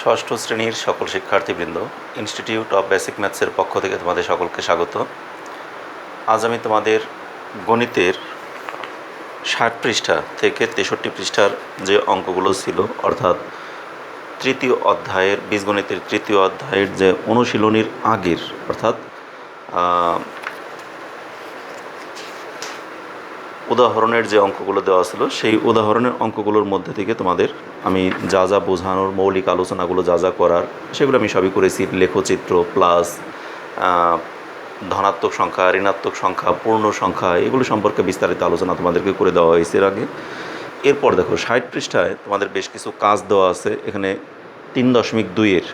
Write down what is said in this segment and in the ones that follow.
ষষ্ঠ শ্রেণীর সকল শিক্ষার্থীবৃন্দ, ইনস্টিটিউট অফ বেসিক ম্যাথসের পক্ষ থেকে তোমাদের সকলকে স্বাগত। আজ আমি তোমাদের গণিতের 60 পৃষ্ঠা থেকে 63 পৃষ্ঠার যে অঙ্কগুলো ছিল, অর্থাৎ তৃতীয় অধ্যায়ের বীজগণিতের তৃতীয় অধ্যায়ের যে অনুশীলনীর আগের, অর্থাৎ উদাহরণের যে অঙ্কগুলো দেওয়া ছিল, সেই উদাহরণের অঙ্কগুলোর মধ্যে থেকে তোমাদের আমি যা যা বোঝানোর, মৌলিক আলোচনাগুলো যা যা করার, সেগুলো আমি সবই করেছি। লেখচিত্র প্লাস ধনাত্মক সংখ্যা, ঋণাত্মক সংখ্যা, পূর্ণ সংখ্যা, এগুলো সম্পর্কে বিস্তারিত আলোচনা তোমাদেরকে করে দেওয়া হয়েছে এর আগে। এরপর দেখো 60 পৃষ্ঠায় তোমাদের বেশ কিছু কাজ দেওয়া আছে। এখানে 3.2-এর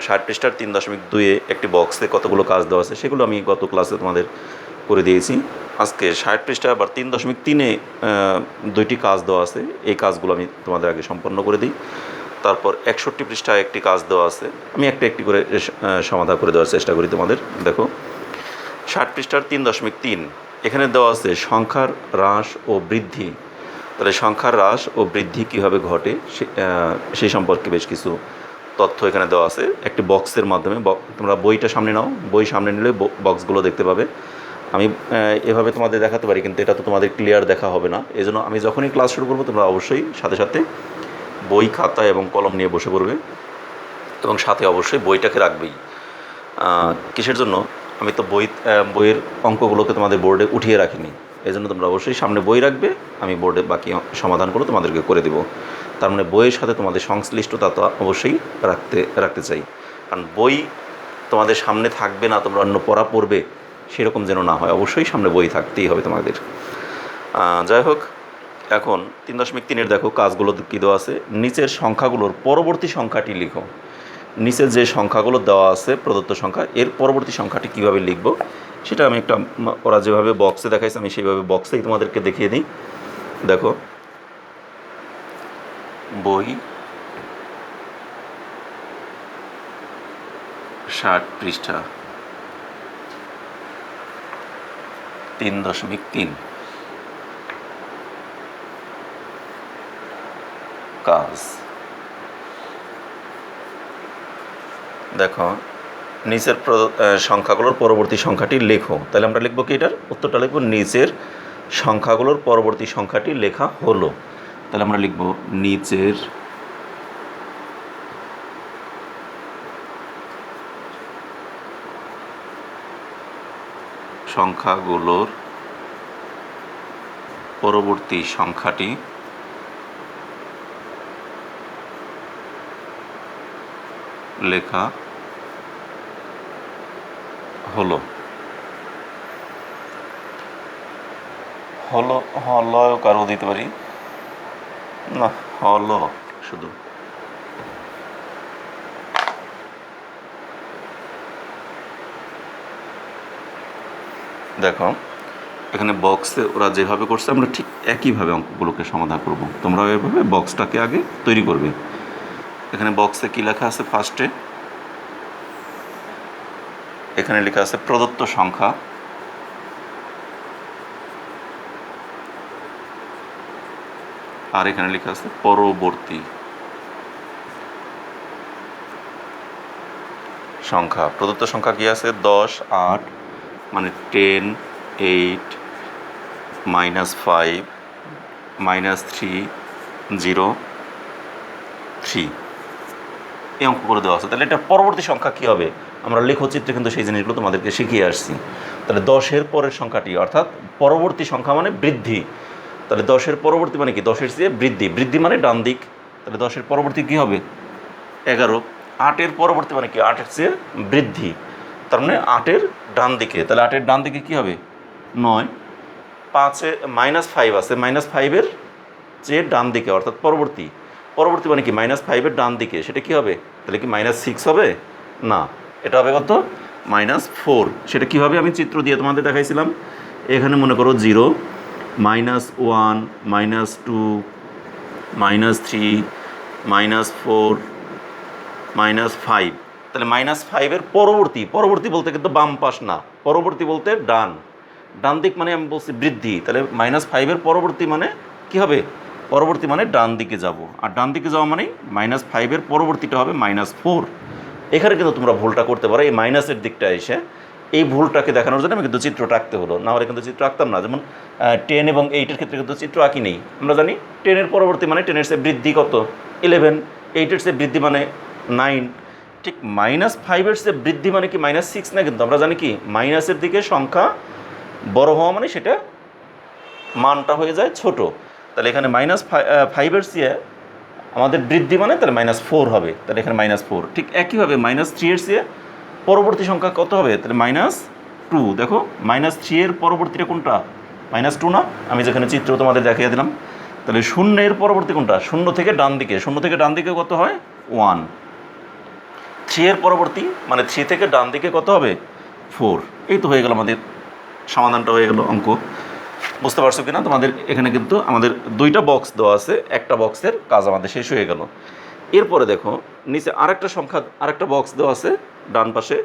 60 পৃষ্ঠার 3.2-এ একটি বক্সে কতগুলো কাজ দেওয়া আছে, সেগুলো আমি গত ক্লাসে তোমাদের করে দিয়েছি। আজকে 60 পৃষ্ঠা আবার 3.3-এ 2টি কাজ দেওয়া আছে, এই কাজগুলো আমি তোমাদের আগে সম্পন্ন করে দিই। তারপর 61 পৃষ্ঠায় একটি কাজ দেওয়া আছে, আমি একটি করে সমাধান করে দেওয়ার চেষ্টা করি তোমাদের। দেখো 60 পৃষ্ঠার 3.3 এখানে দেওয়া আছে সংখ্যার হ্রাস ও বৃদ্ধি। তাহলে সংখ্যার হ্রাস ও বৃদ্ধি কীভাবে ঘটে সেই সম্পর্কে বেশ কিছু তথ্য এখানে দেওয়া আছে একটি বক্সের মাধ্যমে। তোমরা বইটা সামনে নাও, বই সামনে নিলে বক্সগুলো দেখতে পাবে। আমি এভাবে তোমাদের দেখাতে পারি, কিন্তু এটা তো তোমাদের ক্লিয়ার দেখা হবে না। এই জন্য আমি যখনই ক্লাস শুরু করবো, তোমরা অবশ্যই সাথে সাথে বই, খাতা এবং কলম নিয়ে বসে পড়বে, এবং সাথে অবশ্যই বইটাকে রাখবেই। কিসের জন্য? আমি তো বইয়ের অঙ্কগুলোকে তোমাদের বোর্ডে উঠিয়ে রাখিনি, এই জন্য তোমরা অবশ্যই সামনে বই রাখবে। আমি বোর্ডে বাকি সমাধানগুলো তোমাদেরকে করে দেবো। তার মানে বইয়ের সাথে তোমাদের সংশ্লিষ্টতা তো অবশ্যই রাখতে চাই, কারণ বই তোমাদের সামনে থাকবে না, তোমরা অন্য পড়া পড়বে সেরকম যেন না হয়। অবশ্যই সামনে বই থাকতেই হবে তোমাদের। যাই হোক, এখন 3.3-এর দেখো কাজগুলো কী দেওয়া আছে। নিচের সংখ্যাগুলোর পরবর্তী সংখ্যাটি লিখো। নিচের যে সংখ্যাগুলো দেওয়া আছে প্রদত্ত সংখ্যা, এর পরবর্তী সংখ্যাটি কীভাবে লিখব সেটা আমি ওরা যেভাবে বক্সে দেখাইছে আমি সেইভাবে বক্সেই তোমাদেরকে দেখিয়ে দিই। দেখো বই 60 পৃষ্ঠা 3.3 কাজ। দেখো নিচের সংখ্যাগুলোর পরবর্তী সংখ্যাটি লেখো। তাহলে আমরা লিখবো কি? এটার উত্তরটা লিখবো নিচের সংখ্যাগুলোর পরবর্তী সংখ্যাটি লেখা হলো। তাহলে আমরা লিখবো নিচের সংখ্যাগুলোর পরবর্তী সংখ্যাটি লেখা হলো। হলো কারো দিতে পারি না, হলো শুধু। দেখো এখানে বক্সে ওরা যেভাবে করছে আমরা ঠিক একইভাবে অঙ্কগুলোকে সমাধান করব। তোমরাও এভাবে বক্সটাকে আগে তৈরি করবে। এখানে বক্সে কি লেখা আছে? ফার্স্টে এখানে লেখা আছে প্রদত্ত সংখ্যা, আর এখানে লেখা আছে পরবর্তী সংখ্যা। প্রদত্ত সংখ্যা কি আছে? 10, 8 মানে 10, 8, -5, -3, 0, 3 এই অঙ্কগুলো দেওয়া আছে। তাহলে এটা পরবর্তী সংখ্যা কী হবে? আমরা লেখচিত্রে কিন্তু সেই জিনিসগুলো তোমাদেরকে শিখিয়ে আসছি। তাহলে 10-এর পরের সংখ্যাটি, অর্থাৎ পরবর্তী সংখ্যা মানে বৃদ্ধি। তাহলে 10-এর পরবর্তী মানে কি? 10-এর চেয়ে বৃদ্ধি। বৃদ্ধি মানে ডান দিক। তাহলে 10-এর পরবর্তী কী হবে? 11। 8-এর পরবর্তী মানে কি? 8-এর চেয়ে বৃদ্ধি, তার মানে 8-এর ডান দিকে। তাহলে 8-এর ডান দিকে কী হবে? 9। 5-এ -5 আছে, -5-এর চেয়ে ডান দিকে, অর্থাৎ পরবর্তী মানে কি? -5-এর ডান দিকে, সেটা কী হবে? তাহলে কি -6 হবে? না, এটা হবে কত? -4। সেটা কীভাবে আমি চিত্র দিয়ে তোমাদের দেখাইছিলাম। এখানে মনে করো 0, -1, -2, -3, -4, -5। তাহলে -5-এর পরবর্তী বলতে কিন্তু বাম পাশ না, পরবর্তী বলতে ডান দিক মানে আমি বলছি বৃদ্ধি। তাহলে -5-এর পরবর্তী মানে কী হবে? পরবর্তী মানে ডান দিকে যাব, আর ডান দিকে যাওয়া মানে -5 পরবর্তীটা হবে -4। এখানে কিন্তু তোমরা ভুলটা করতে পারো, এই মাইনাসের দিকটা এসে এই ভুলটাকে দেখানোর জন্য আমি কিন্তু চিত্রটা আঁকতে হলো, না হলে কিন্তু চিত্র আঁকতাম না। যেমন 10 এবং 8-এর ক্ষেত্রে কিন্তু চিত্র আঁকি নেই। আমরা জানি 10-এর পরবর্তী মানে 10-এর চেয়ে বৃদ্ধি কত 11, 8-এর চেয়ে বৃদ্ধি মানে 9। ঠিক -5-এর চেয়ে বৃদ্ধি মানে কি -6 না, কিন্তু আমরা জানি কি মাইনাসের দিকে সংখ্যা বড় হওয়া মানে সেটা মানটা হয়ে যায় ছোট। তাহলে এখানে -5-এর চেয়ে আমাদের বৃদ্ধি মানে তাহলে -4 হবে, তাহলে এখানে -4। ঠিক একইভাবে -3-এর চেয়ে পরবর্তী সংখ্যা কত হবে, তাহলে -2। দেখো -3-এর পরবর্তীটা কোনটা, -2 না, আমি যেখানে চিত্র তোমাদের দেখিয়ে দিলাম। তাহলে 0-এর পরবর্তী কোনটা, 0 থেকে ডান দিকে, 0 থেকে ডান দিকে কত হয় 1। 3-এর পরবর্তী মানে 3 থেকে ডান দিকে কত হবে 4। এই তো হয়ে গেল আমাদের সমাধানটা হয়ে গেল অঙ্ক। বুঝতে পারছো কি না? তোমাদের এখানে কিন্তু আমাদের 2টা বক্স দেওয়া আছে, একটা বক্সের কাজ আমাদের শেষ হয়ে গেল। এরপরে দেখো নিচে আরেকটা বক্স দেওয়া আছে ডান পাশে,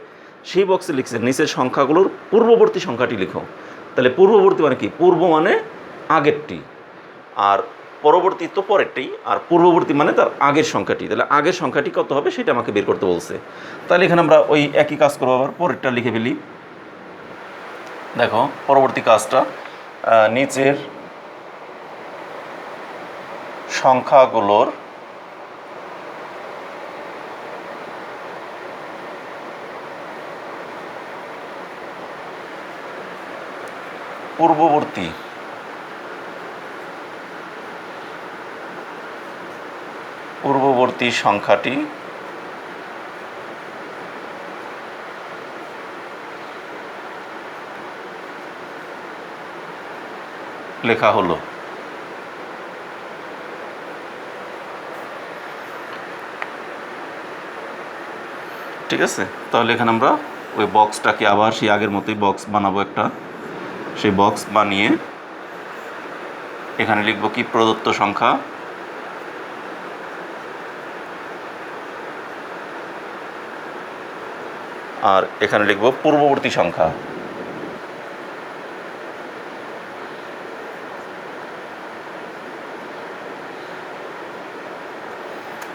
সেই বক্সে লিখছে নিচের সংখ্যাগুলোর পূর্ববর্তী সংখ্যাটি লিখো। তাহলে পূর্ববর্তী মানে কি, পূর্ব মানে আগেরটি, আর পরবর্তী তো পরেরটি, আর পূর্ববর্তী মানে তার আগের সংখ্যাটি। তাহলে আগের সংখ্যাটি কত হবে সেটা আমাকে বের করতে বলছে। তাহলে এখানে আমরা ওই একই কাজ করবো, আবার পরেরটা লিখে ফেলি। দেখো পরবর্তী কাজটা, নিচের সংখ্যাগুলোর পূর্ববর্তী সংখ্যাটি লেখা হলো। ঠিক আছে, তাহলে এখানে আমরা ওই বক্সটাকে আবার সেই আগের মতোই বক্স বানাবো একটা। সেই বক্স বানিয়ে এখানে লিখব কি, প্রদত্ত সংখ্যা, আর এখানে লিখব পূর্ববর্তী সংখ্যা।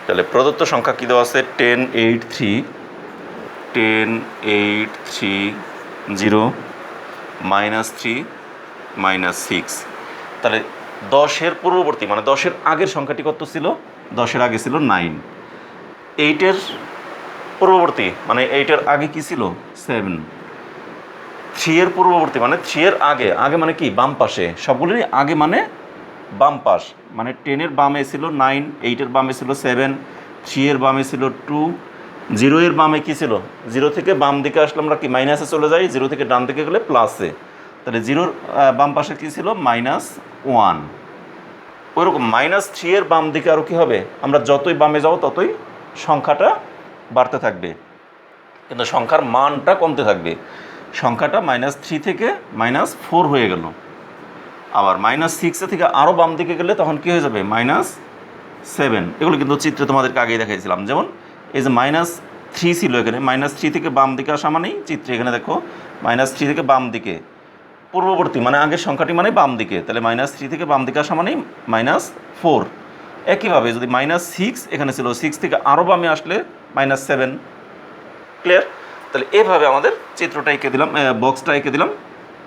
তাহলে প্রদত্ত সংখ্যা কী দেওয়া আছে, 10 8 3 10 8 3 0 -3 -6। তাহলে 10-এর পূর্ববর্তী মানে 10-এর আগের সংখ্যাটি কত ছিল, 10-এর আগে ছিল 9। 8-এর পূর্ববর্তী মানে 8-এর আগে কি ছিল 7। 3-এর পূর্ববর্তী মানে 3-এর আগে, আগে মানে কি বাম পাশে, সবগুলোরই আগে মানে বাম পাশ, মানে 10-এর বামে ছিল 9, 8-এর বামে ছিল 7, 3-এর বামে ছিল 2, 0-এর বামে কি ছিল, 0 থেকে বাম দিকে আসলে আমরা কি মাইনাসে চলে যাই, 0 থেকে ডান দিকে গেলে প্লাসে। তাহলে 0-র বাম পাশে কী ছিল -1। ওইরকম -3-এর বাম দিকে আরও কী হবে, আমরা যতই বামে যাব ততই সংখ্যাটা বাড়তে থাকবে, কিন্তু সংখ্যার মানটা কমতে থাকবে। সংখ্যাটা -3 থেকে -4 হয়ে গেল। আবার -6 থেকে আরও বাম দিকে গেলে তখন কী হয়ে যাবে -7। এগুলো কিন্তু চিত্রে তোমাদেরকে আগেই দেখাইছিলাম। যেমন এই যে -3 ছিল, এখানে -3 থেকে বাম দিকে আসা মানেই চিত্রে এখানে দেখো -3 থেকে বাম দিকে পূর্ববর্তী মানে আগের সংখ্যাটি মানে বাম দিকে, তাহলে -3 থেকে বাম দিকে আসা মানেই -4। একইভাবে যদি -6 এখানে ছিল, 6 থেকে আরও বামে আসলে -7। ক্লিয়ার? তাহলে এভাবে আমাদের চিত্রটা এঁকে দিলাম, বক্সটা এঁকে দিলাম,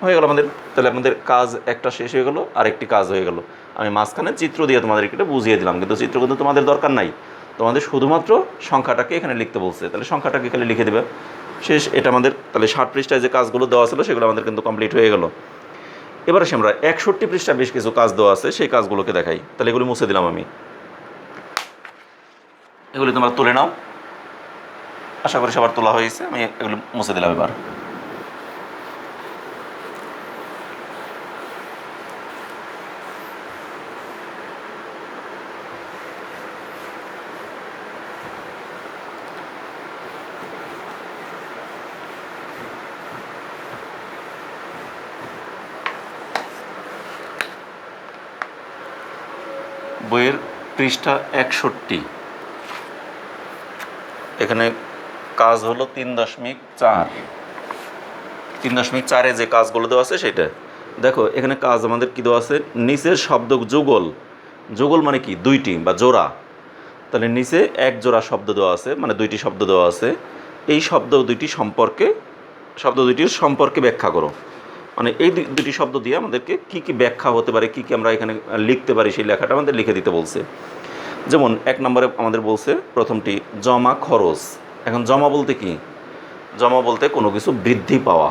হয়ে গেল আমাদের। তাহলে আমাদের কাজ একটা শেষ হয়ে গেল, আরেকটি কাজ হয়ে গেল। আমি মাঝখানে চিত্র দিয়ে তোমাদেরকে এটা বুঝিয়ে দিলাম, কিন্তু চিত্র কিন্তু তোমাদের দরকার নাই, তোমাদের শুধুমাত্র সংখ্যাটাকে এখানে লিখতে বলছে। তাহলে সংখ্যাটাকে এখানে লিখে দেবে, শেষ। এটা আমাদের তাহলে 60 পৃষ্ঠায় যে কাজগুলো দেওয়া ছিল সেগুলো আমাদের কিন্তু কমপ্লিট হয়ে গেল। এবার আসে আমরা 61 পৃষ্ঠায় বেশ কিছু কাজ দেওয়া আছে, সেই কাজগুলোকে দেখাই। তাহলে এগুলো মুছে দিলাম আমি, এগুলি তোমরা তুলে নাও। আশা করি সবার তোলা হয়েছে, আমি এগুলো মুছে দিলাম এবার। বইয়ের পৃষ্ঠা 61, এখানে কাজ হলো 3.4। 3.4-এ যে কাজগুলো দেওয়া আছে সেটা দেখো। এখানে কাজ আমাদের কী দেওয়া আছে, নিচের শব্দ যুগল যুগল মানে কি দুইটি বা জোড়া, তাহলে নিচে এক জোড়া শব্দ দেওয়া আছে, মানে দুইটি শব্দ দেওয়া আছে, এই শব্দ দুইটির সম্পর্কে ব্যাখ্যা করো। মানে এই দুটি শব্দ দিয়ে আমাদেরকে কী কী ব্যাখ্যা হতে পারে, কী কী আমরা এখানে লিখতে পারি, সেই লেখাটা আমাদের লিখে দিতে বলছে। যেমন 1 নম্বরে আমাদের বলছে প্রথমটি জমা খরচ। এখন জমা বলতে কি? জমা বলতে কোনো কিছু বৃদ্ধি পাওয়া,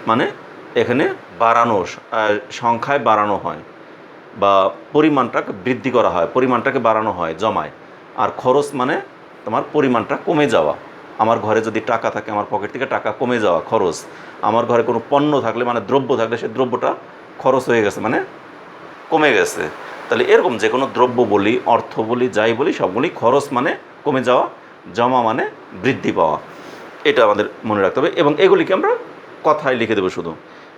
মানে এখানে বাড়ানো, সংখ্যায় বাড়ানো হয় বা পরিমাণটাকে বৃদ্ধি করা হয়, পরিমাণটাকে বাড়ানো হয় জমায়। আর খরচ মানে তোমার পরিমাণটা কমে যাওয়া। আমার ঘরে যদি টাকা থাকে, আমার পকেট থেকে টাকা কমে যাওয়া খরচ। আমার ঘরে কোনো পণ্য থাকলে, মানে দ্রব্য থাকলে, সেই দ্রব্যটা খরচ হয়ে গেছে, মানে কমে গেছে। তাহলে এরকম যে কোনো দ্রব্য বলি, অর্থ বলি, যাই বলি, সবগুলি খরচ মানে কমে যাওয়া, জমা মানে বৃদ্ধি পাওয়া। এটা আমাদের মনে রাখতে হবে, এবং এগুলিকে আমরা কথায় লিখে দেবো শুধু।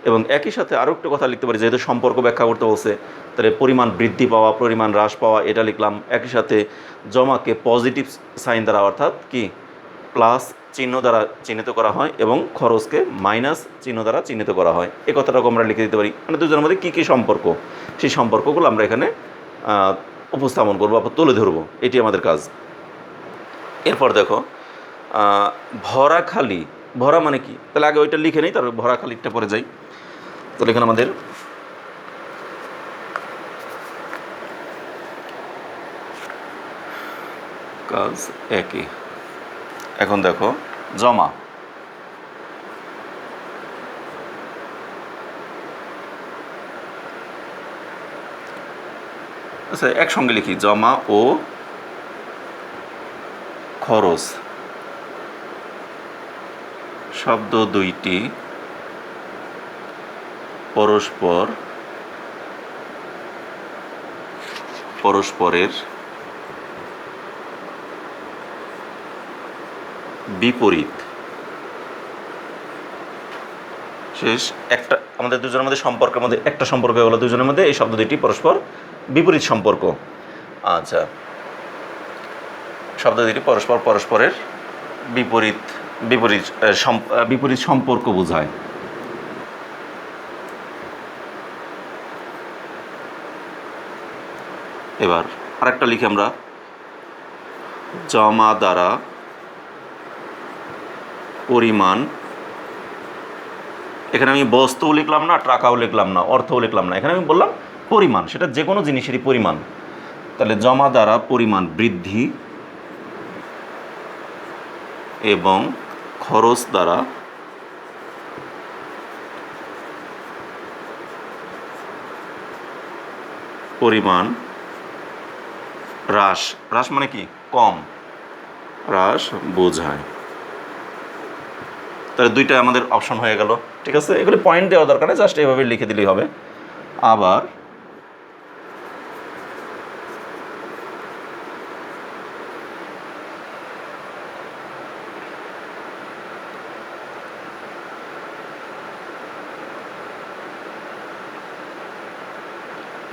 এবং একই সাথে আরও একটু কথা লিখতে পারি, যেহেতু সম্পর্ক ব্যাখ্যা করতে বলছে, তাহলে পরিমাণ বৃদ্ধি পাওয়া, পরিমাণ হ্রাস পাওয়া, এটা লিখলাম। একই সাথে জমাকে পজিটিভ সাইন দ্বারা, অর্থাৎ কি প্লাস চিহ্ন দ্বারা চিহ্নিত করা হয়, এবং খরচকে মাইনাস চিহ্ন দ্বারা চিহ্নিত করা হয়। এই কথাটাকে আমরা লিখে দিতে পারি। মানে দুজনের মধ্যে কী কী সম্পর্ক, সেই সম্পর্কগুলো আমরা এখানে উপস্থাপন করবো, আবার তুলে ধরবো, এটি আমাদের কাজ। এরপর দেখো ভরা খালি। ভরা মানে কি? তাহলে আগে ওইটা লিখে নিই, তারপর ভরা খালিটা পরে যাই। তাহলে এখানে আমাদের কাজ একই। এখন দেখো জমা, আচ্ছা একসঙ্গে লিখি, জমা ও খরচ শব্দ দুইটি পরস্পরের বিপরীত। শেষ। একটা আমাদের দুজনের মধ্যে সম্পর্কের মধ্যে একটা সম্পর্ক হলো দুজনের মধ্যে এই শব্দ দুইটি পরস্পর বিপরীত সম্পর্ক। আচ্ছা, শব্দ দুইটি পরস্পরের বিপরীত সম্পর্ক বোঝায়। এবার আরেকটা লিখি আমরা, জমা দ্বারা পরিমাণ। এখানে আমি বস্তুও লিখলাম না, টাকাও লিখলাম না, অর্থও লিখলাম না, এখানে আমি বললাম পরিমাণ, সেটা যে কোনো জিনিসেরই পরিমাণ। তাহলে জমা দ্বারা পরিমাণ বৃদ্ধি এবং খরচ দ্বারা পরিমাণ হ্রাস। হ্রাস মানে কি? কম, হ্রাস বোঝায়। তাহলে দুইটা আমাদের অপশন হয়ে গেল। ঠিক আছে, এগুলি পয়েন্ট দেওয়ার দরকার নেই, জাস্ট এইভাবে লিখে দিলেই হবে। আবার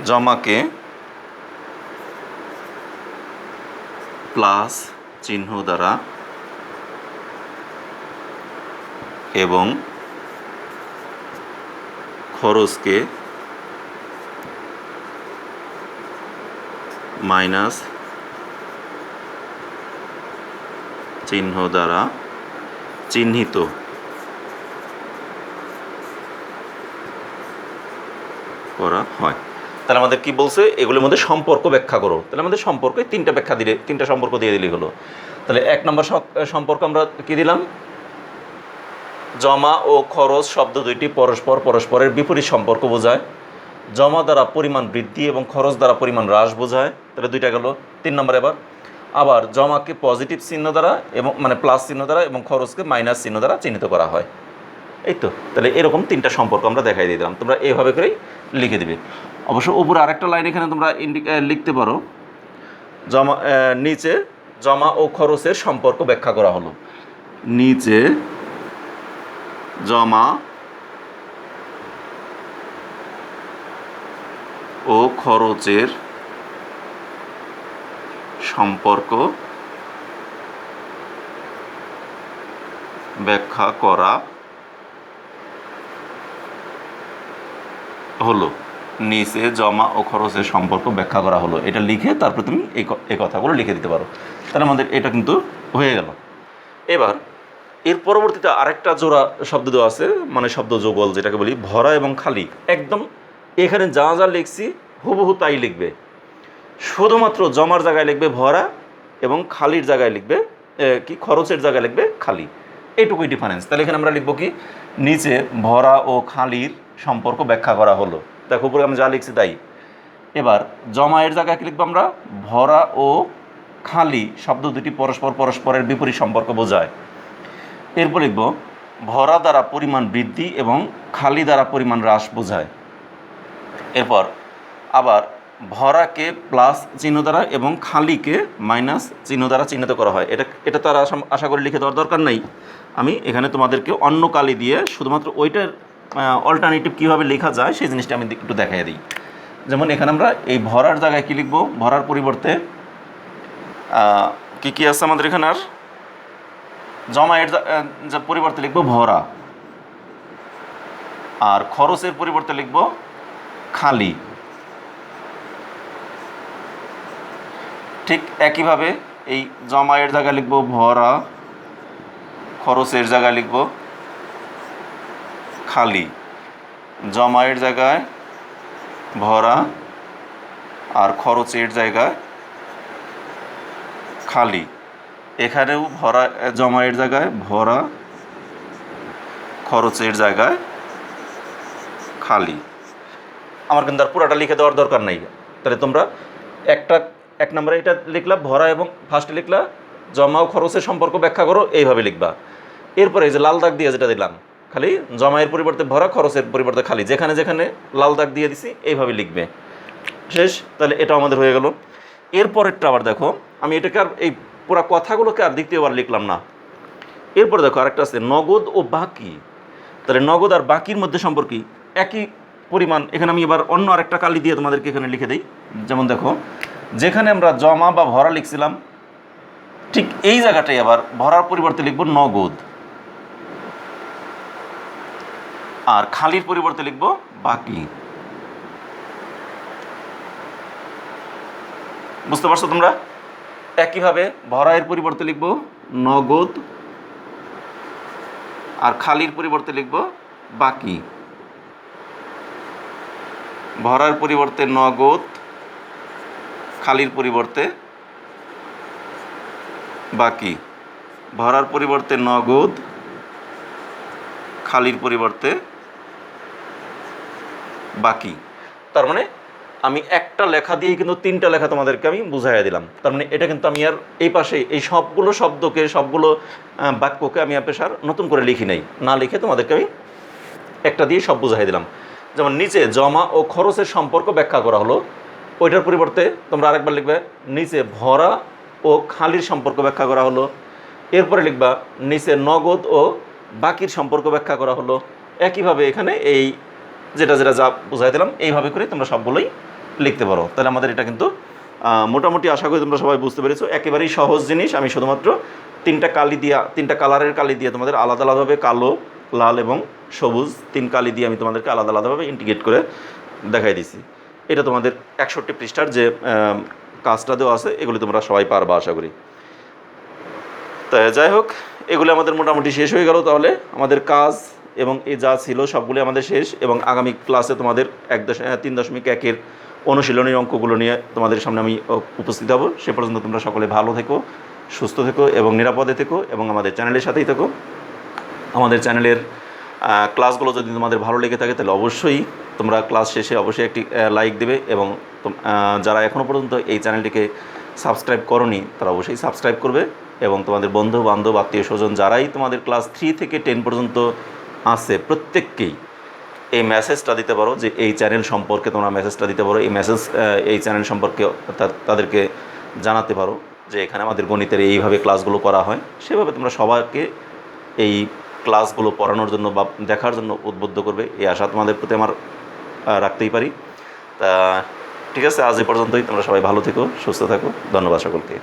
জমাকে প্লাস চিহ্ন দ্বারা এবং খরচকে মাইনাস চিহ্ন দ্বারা চিহ্নিত করা হয়। তাহলে আমাদের কি বলছে? এগুলোর মধ্যে সম্পর্ক ব্যাখ্যা করো। তাহলে আমাদের সম্পর্কে তিনটা সম্পর্ক দিয়ে দিলেই হলো। তাহলে 1 নম্বর সম্পর্ক আমরা কি দিলাম? জমা ও খরচ শব্দ দুইটি পরস্পরের বিপরীত সম্পর্ক বোঝায়। জমা দ্বারা পরিমাণ বৃদ্ধি এবং খরচ দ্বারা পরিমাণ হ্রাস বোঝায়। তাহলে দুইটা গেল। 3 নম্বর এবার আবার জমাকে পজিটিভ চিহ্ন দ্বারা এবং মানে প্লাস চিহ্ন দ্বারা এবং খরচকে মাইনাস চিহ্ন দ্বারা চিহ্নিত করা হয়। এই তো। তাহলে এরকম তিনটা সম্পর্ক আমরা দেখাই দিয়ে দিলাম, তোমরা এইভাবে করেই লিখে দিবে। অবশ্য উপরে আরেকটা লাইন এখানে তোমরা লিখতে পারো, নিচে জমা ও খরচের সম্পর্ক ব্যাখ্যা করা হলো। নিচে জমা ও খরচের সম্পর্ক ব্যাখ্যা করা হলো। নিচে জমা ও খরচের সম্পর্ক ব্যাখ্যা করা হলো। এটা লিখে তারপর তুমি এই কথাগুলো লিখে দিতে পারো। তাহলে আমাদের এটা কিন্তু হয়ে গেল। এবার এর পরবর্তীতে আরেকটা জোড়া শব্দ দেওয়া আছে, মানে শব্দ যুগল যেটাকে বলি, ভরা এবং খালি। একদম এখানে যা যা লিখছি হুবহু তাই লিখবে, শুধুমাত্র জমার জায়গায় লিখবে ভরা এবং খালির জায়গায় লিখবে কি, খরচের জায়গায় লিখবে খালি। এইটুকুই ডিফারেন্স। তাহলে এখানে আমরা লিখবো কি, নিচে ভরা ও খালির সম্পর্ক ব্যাখ্যা করা হলো। দেখো উপরে আমি যা লিখছি তাই। এবার জমায়ের জায়গায় কি লিখবো আমরা, ভরা ও খালি শব্দ দুটি পরস্পরের বিপরীত সম্পর্ক বোঝায়। এরপর লিখব ভরা দ্বারা পরিমাণ বৃদ্ধি এবং খালি দ্বারা পরিমাণ হ্রাস বোঝায়। এরপর আবার ভরাকে প্লাস চিহ্ন দ্বারা এবং খালিকে মাইনাস চিহ্ন দ্বারা চিহ্নিত করা হয়। এটা তার আশা করি লিখে দেওয়ার দরকার নেই। আমি এখানে তোমাদেরকে অন্য কালি দিয়ে শুধুমাত্র ওইটার অল্টারনেটিভ কীভাবে লেখা যায় সেই জিনিসটা আমি একটু দেখাই দিই। যেমন এখানে আমরা এই ভরার জায়গায় কী লিখব, ভরার পরিবর্তে কী আছে আমাদের এখানে, আর জমায়ের পরিবর্তে লিখব ভরা, আর খরচের পরিবর্তে লিখব খালি। ঠিক একইভাবে এই জমায়ের জায়গায় লিখব ভরা, খরচের জায়গায় লিখব খালি, জমায়ের জায়গায় ভরা আর খরচের জায়গায় খালি। এখানেও ভরা, জমায়ের জায়গায় ভরা, খরচের জায়গায় খালি। আমার কিন্তু আর পুরাটা লিখে দেওয়ার দরকার নেই। তাহলে তোমরা এক নম্বরে এটা লিখলা ভরা এবং ফার্স্টে লিখলা জমা ও খরচের সম্পর্ক ব্যাখ্যা করো, এইভাবে লিখবা। এরপরে এই যে লাল দাগ দিয়ে যেটা দিলাম, খালি জমায়ের পরিবর্তে ভরা, খরচের পরিবর্তে খালি, যেখানে যেখানে লাল দাগ দিয়ে দিছি এইভাবে লিখবে। শেষ। তাহলে এটা আমাদের হয়ে গেল। এরপরেরটা আবার দেখো, আমি এটাকে আর এই পুরো কথাগুলোকে আর দ্বিতীয়বার লিখলাম না। এরপরে দেখো আরেকটা আছে নগদ ও বাকি। তাহলে নগদ আর বাকির মধ্যে সম্পর্ক একই পরিমাণ। এখানে আমি এবার অন্য আরেকটা কালি দিয়ে তোমাদেরকে এখানে লিখে দিই। যেমন দেখো, যেখানে আমরা জমা বা ভরা লিখছিলাম, ঠিক এই জায়গাটাই আবার ভরার পরিবর্তে লিখব নগদ, আর খালির পরিবর্তে লিখব বাকি। বুঝতে পারছো তোমরা? একইভাবে ভরায়ের পরিবর্তে লিখব নগদ, আর খালির পরিবর্তে লিখব বাকি। ভরার পরিবর্তে নগদ, খালির পরিবর্তে বাকি। ভরার পরিবর্তে নগদ, খালির পরিবর্তে বাকি। তার মানে আমি একটা লেখা দিয়ে কিন্তু তিনটা লেখা তোমাদেরকে আমি বুঝাইয়া দিলাম। তার মানে এটা কিন্তু আমি আর এই পাশে এই সবগুলো শব্দকে, সবগুলো বাক্যকে আমি আর পেশার নতুন করে লিখি নাই, না লিখে তোমাদেরকে আমি একটা দিয়ে সব বুঝাই দিলাম। যেমন নিচে জমা ও খরচের সম্পর্ক ব্যাখ্যা করা হলো, ওইটার পরিবর্তে তোমরা আরেকবার লিখবে নিচে ভরা ও খালির সম্পর্ক ব্যাখ্যা করা হলো। এরপরে লিখবা নিচে নগদ ও বাকির সম্পর্ক ব্যাখ্যা করা হলো। একইভাবে এখানে এই যেটা যা বুঝাই দিলাম এইভাবে করে তোমরা সবগুলোই লিখতে পারো। তাহলে আমাদের এটা কিন্তু মোটামুটি আশা করি তোমরা সবাই বুঝতে পেরেছো। একেবারেই সহজ জিনিস। আমি শুধুমাত্র তিনটা কালারের কালি দিয়ে তোমাদের আলাদা আলাদাভাবে কালো, লাল এবং সবুজ তিন কালি দিয়ে আমি তোমাদেরকে আলাদা আলাদাভাবে ইন্টিগ্রেট করে দেখাই দিছি। এটা তোমাদের 61 পৃষ্ঠার যে কাজটা দেওয়া আছে, এগুলি তোমরা সবাই পারবা আশা করি। তাই যাই হোক, এগুলি আমাদের মোটামুটি শেষ হয়ে গেল। তাহলে আমাদের কাজ এবং এ যা ছিল সবগুলি আমাদের শেষ, এবং আগামী ক্লাসে তোমাদের 3.1-এর অনুশীলনী অঙ্কগুলো নিয়ে তোমাদের সামনে আমি উপস্থিত হব। সে পর্যন্ত তোমরা সকলে ভালো থেকো, সুস্থ থেকো এবং নিরাপদে থেকো, এবং আমাদের চ্যানেলের সাথেই থেকো। আমাদের চ্যানেলের ক্লাসগুলো যদি তোমাদের ভালো লেগে থাকে তাহলে অবশ্যই তোমরা ক্লাস শেষে অবশ্যই একটি লাইক দেবে, এবং যারা এখনও পর্যন্ত এই চ্যানেলটিকে সাবস্ক্রাইব করোনি তারা অবশ্যই সাবস্ক্রাইব করবে, এবং তোমাদের বন্ধু বান্ধব আত্মীয় স্বজন যারাই তোমাদের ক্লাস 3 থেকে 10 পর্যন্ত আছে প্রত্যেককেই এই মেসেজটা দিতে পারো, যে এই চ্যানেল সম্পর্কে তোমরা মেসেজটা দিতে পারো। এই চ্যানেল সম্পর্কে তাদেরকে জানাতে পারো যে এখানে আমাদের গণিতের এইভাবে ক্লাসগুলো করা হয়। সেভাবে তোমরা সবাইকে এই ক্লাসগুলো পড়ানোর জন্য বা দেখার জন্য উদ্বুদ্ধ করবে, এই আশা তোমাদের প্রতি আমার রাখতেই পারি। তা ঠিক আছে, আজ এই পর্যন্তই। তোমরা সবাই ভালো থেকো, সুস্থ থাকো। ধন্যবাদ সকলকে।